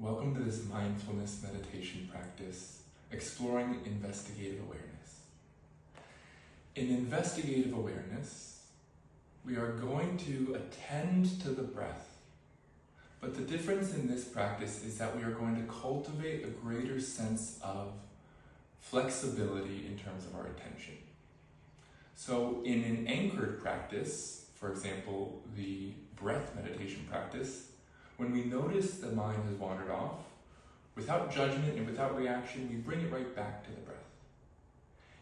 Welcome to this mindfulness meditation practice, exploring investigative awareness. In investigative awareness, we are going to attend to the breath, but the difference in this practice is that we are going to cultivate a greater sense of flexibility in terms of our attention. So in an anchored practice, for example, the breath meditation practice, when we notice the mind has wandered off, without judgment and without reaction, we bring it right back to the breath.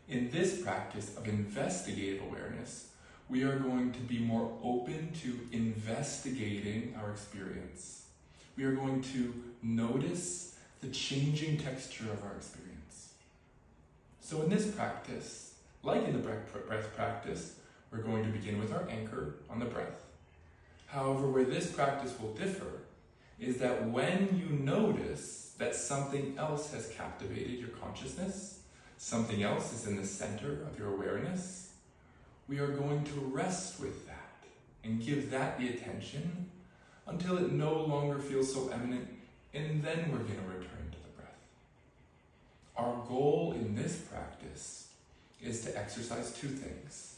In this practice of investigative awareness, we are going to be more open to investigating our experience. We are going to notice the changing texture of our experience. So in this practice, like in the breath practice, we're going to begin with our anchor on the breath. However, where this practice will differ is that when you notice that something else has captivated your consciousness, something else is in the center of your awareness, we are going to rest with that and give that the attention until it no longer feels so eminent, and then we're going to return to the breath. Our goal in this practice is to exercise two things: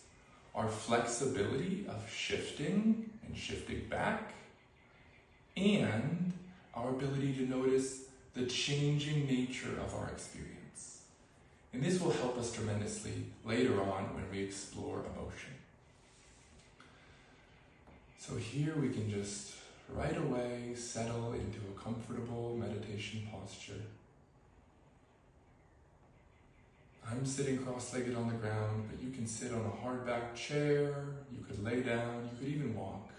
our flexibility of shifting and shifting back, and our ability to notice the changing nature of our experience. And this will help us tremendously later on when we explore emotion. So here we can just right away settle into a comfortable meditation posture. I'm sitting cross-legged on the ground, but you can sit on a hard-back chair, you could lay down, you could even walk.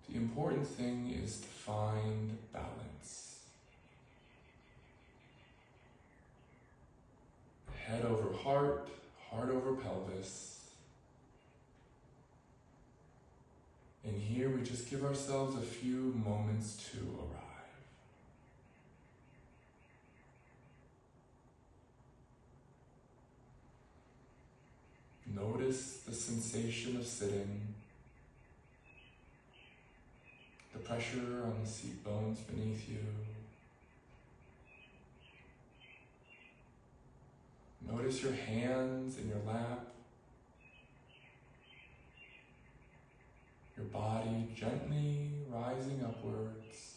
The important thing is to find balance. Head over heart, heart over pelvis. And here we just give ourselves a few moments to arrive. Notice the sensation of sitting, the pressure on the seat bones beneath you. Notice your hands in your lap, your body gently rising upwards.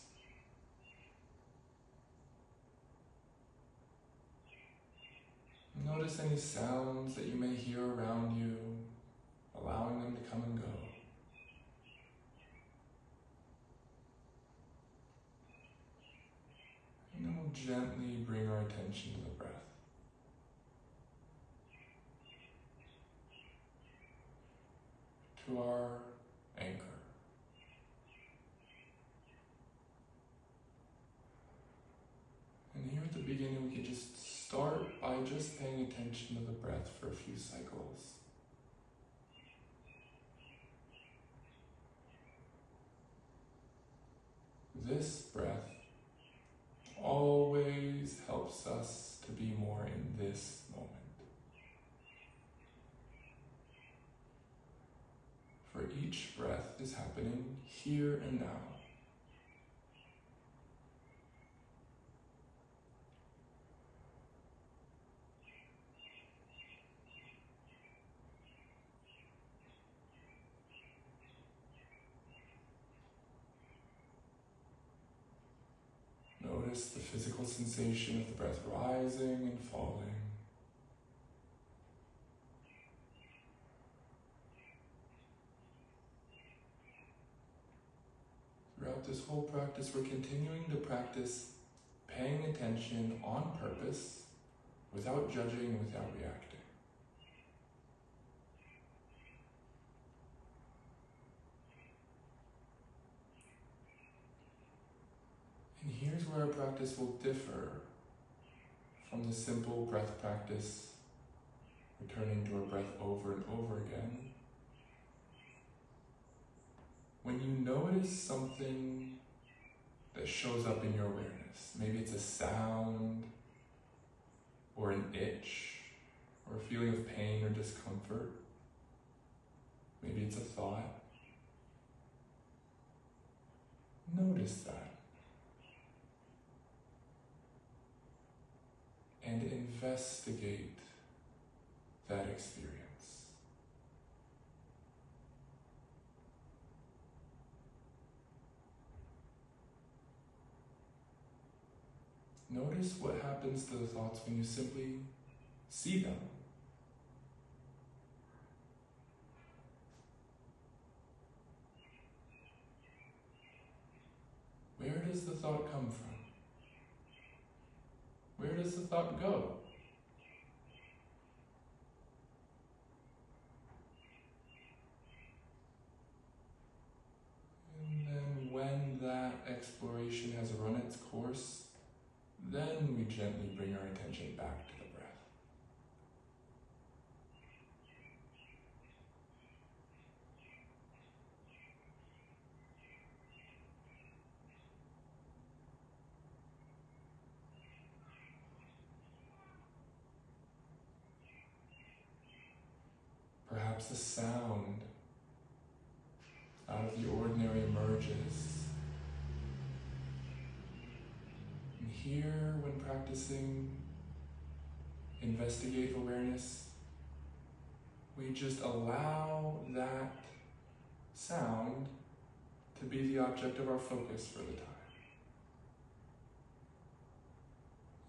Notice any sounds that you may hear around you, allowing them to come and go. And then we'll gently bring our attention to the breath. To our anchor. And here at the beginning, we can just start by just paying attention to the breath for a few cycles. This breath always helps us to be more in this moment. For each breath is happening here and now. Notice the physical sensation of the breath rising and falling. Throughout this whole practice, we're continuing to practice paying attention on purpose, without judging, without reacting. And here's where our practice will differ from the simple breath practice, returning to our breath over and over again. When you notice something that shows up in your awareness, maybe it's a sound, or an itch, or a feeling of pain or discomfort, maybe it's a thought, notice that. and investigate that experience. Notice what happens to the thoughts when you simply see them. Where does the thought come from? Where does the thought go? And then when that exploration has run its course, then we gently bring our attention back to the breath. Perhaps a sound out of the ordinary emerges. And here, when practicing investigative awareness, we just allow that sound to be the object of our focus for the time.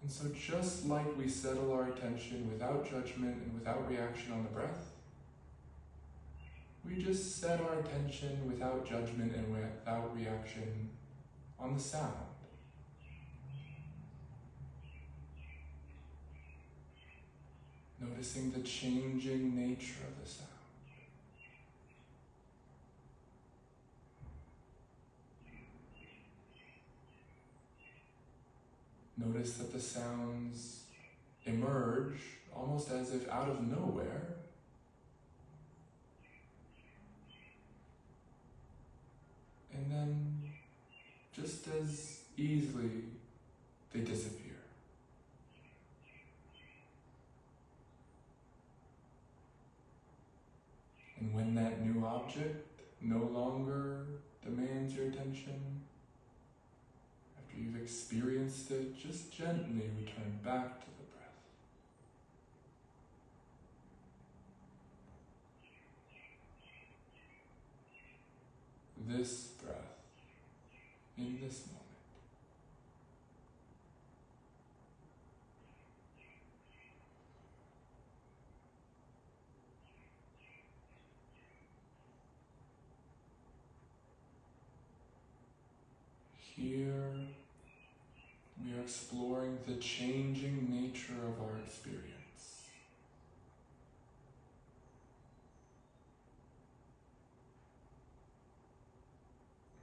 And so just like we settle our attention without judgment and without reaction on the breath, we just set our attention without judgment and without reaction on the sound. Noticing the changing nature of the sound. Notice that the sounds emerge almost as if out of nowhere. And then, just as easily, they disappear. And when that new object no longer demands your attention, after you've experienced it, just gently return back to the breath. This breath, in this moment. Here, we are exploring the changing nature of our experience.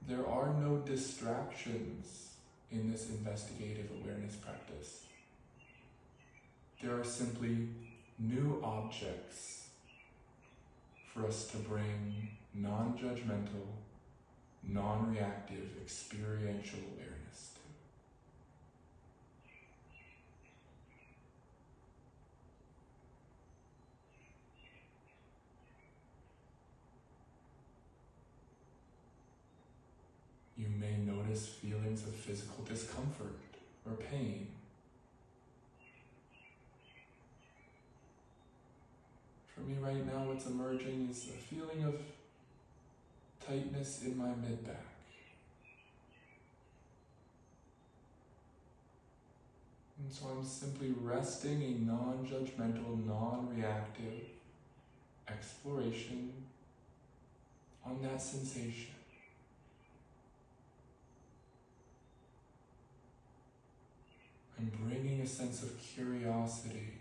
There are no distractions in this investigative awareness practice. There are simply new objects for us to bring non-judgmental, non-reactive, experiential awareness to. You may notice feelings of physical discomfort or pain. For me right now, what's emerging is a feeling of tightness in my mid-back. And so I'm simply resting a non-judgmental, non-reactive exploration on that sensation. I'm bringing a sense of curiosity,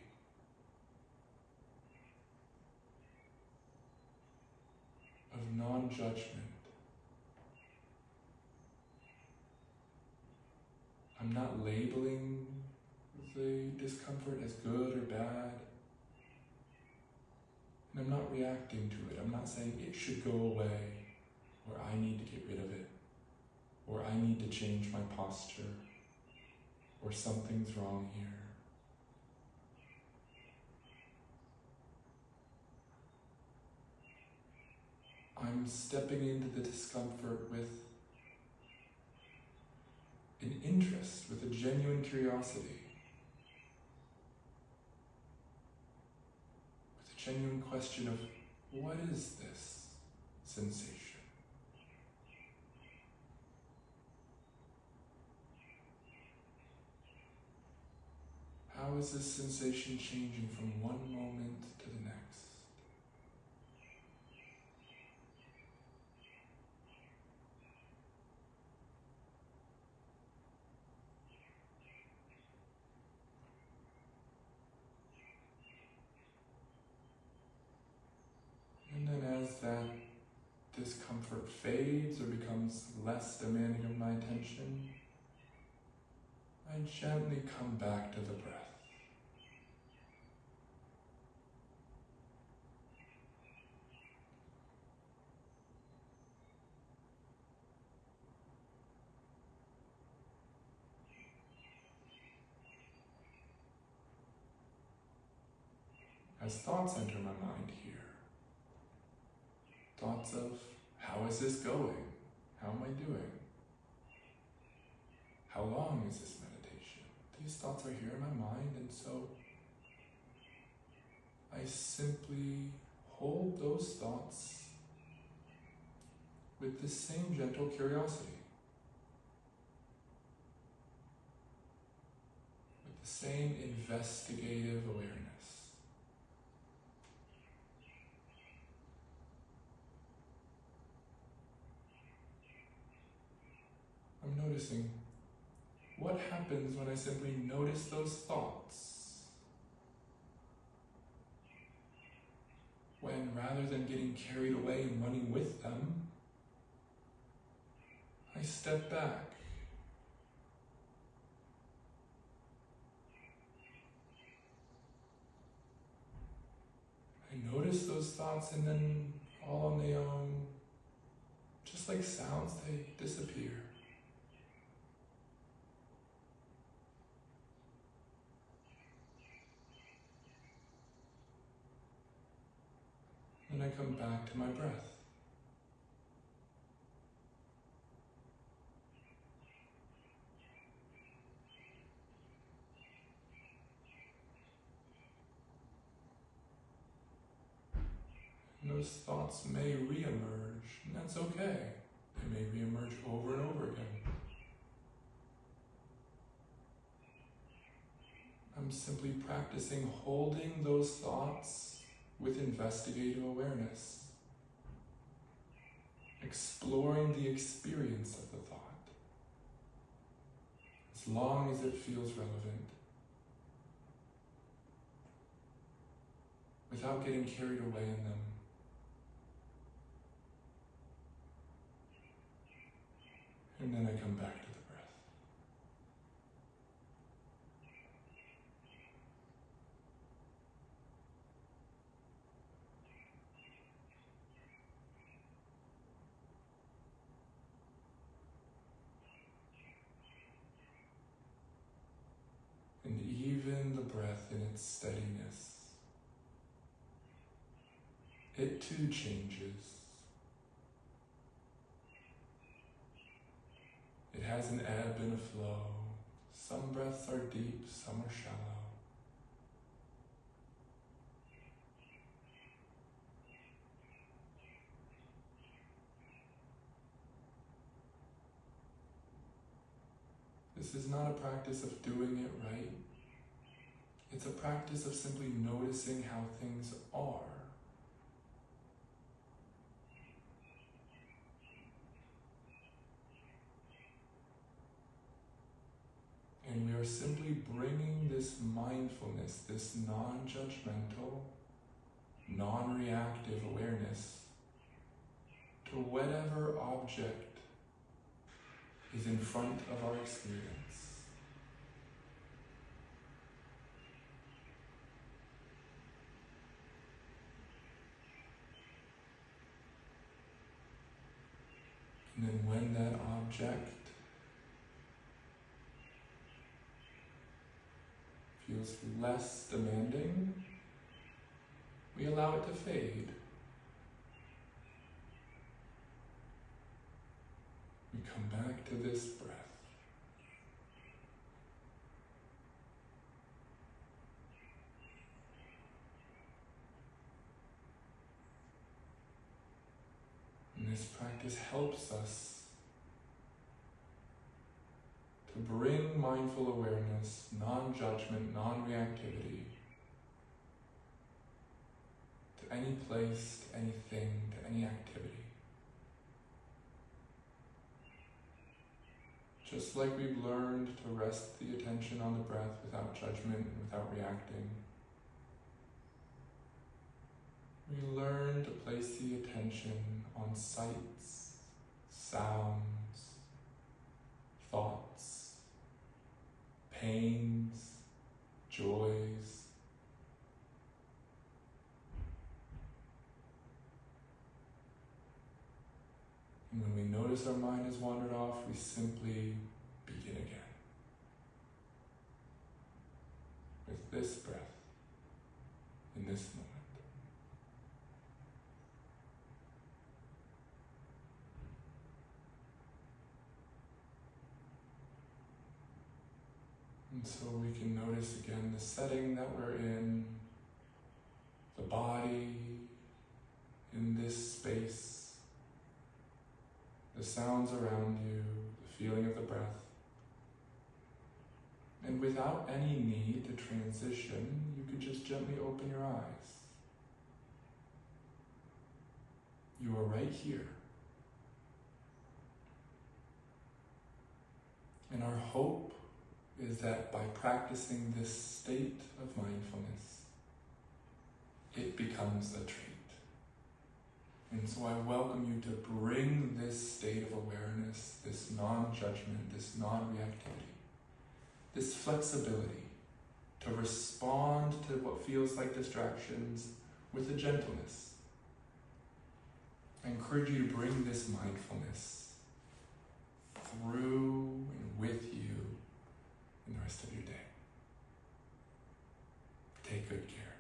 of non-judgment. I'm not labeling the discomfort as good or bad. And I'm not reacting to it. I'm not saying it should go away, or I need to get rid of it, or I need to change my posture, or something's wrong here. I'm stepping into the discomfort with an interest, with a genuine curiosity. genuine question of, what is this sensation? How is this sensation changing from one moment to the next? And then as that discomfort fades or becomes less demanding of my attention, I gently come back to the breath. As thoughts enter my mind here, thoughts of, how is this going? How am I doing? How long is this meditation? These thoughts are here in my mind, and so I simply hold those thoughts with the same gentle curiosity, with the same investigative awareness. I'm noticing what happens when I simply notice those thoughts. When rather than getting carried away and running with them, I step back. I notice those thoughts, and then all on their own, just like sounds, they disappear. And I come back to my breath. And those thoughts may re-emerge, and that's okay. They may re-emerge over and over again. I'm simply practicing holding those thoughts with investigative awareness, exploring the experience of the thought, as long as it feels relevant, without getting carried away in them. And then I come back to the breath. And even the breath in its steadiness, it too changes. It has an ebb and a flow. Some breaths are deep, some are shallow. This is not a practice of doing it right. It's a practice of simply noticing how things are. And we are simply bringing this mindfulness, this non-judgmental, non-reactive awareness to whatever object is in front of our experience. And then when that object feels less demanding, we allow it to fade. We come back to this breath. this practice helps us to bring mindful awareness, non-judgment, non-reactivity to any place, to anything, to any activity. Just like we've learned to rest the attention on the breath without judgment and without reacting, we learn to place the attention on sights, sounds, thoughts, pains, joys. And when we notice our mind has wandered off, we simply begin again with this breath in this moment. And so we can notice again the setting that we're in, the body in this space, the sounds around you, the feeling of the breath. And without any need to transition, you could just gently open your eyes. You are right here. And our hope is that by practicing this state of mindfulness, it becomes a trait. And so I welcome you to bring this state of awareness, this non-judgment, this non-reactivity, this flexibility to respond to what feels like distractions with a gentleness. I encourage you to bring this mindfulness through and with you in the rest of your day. Take good care.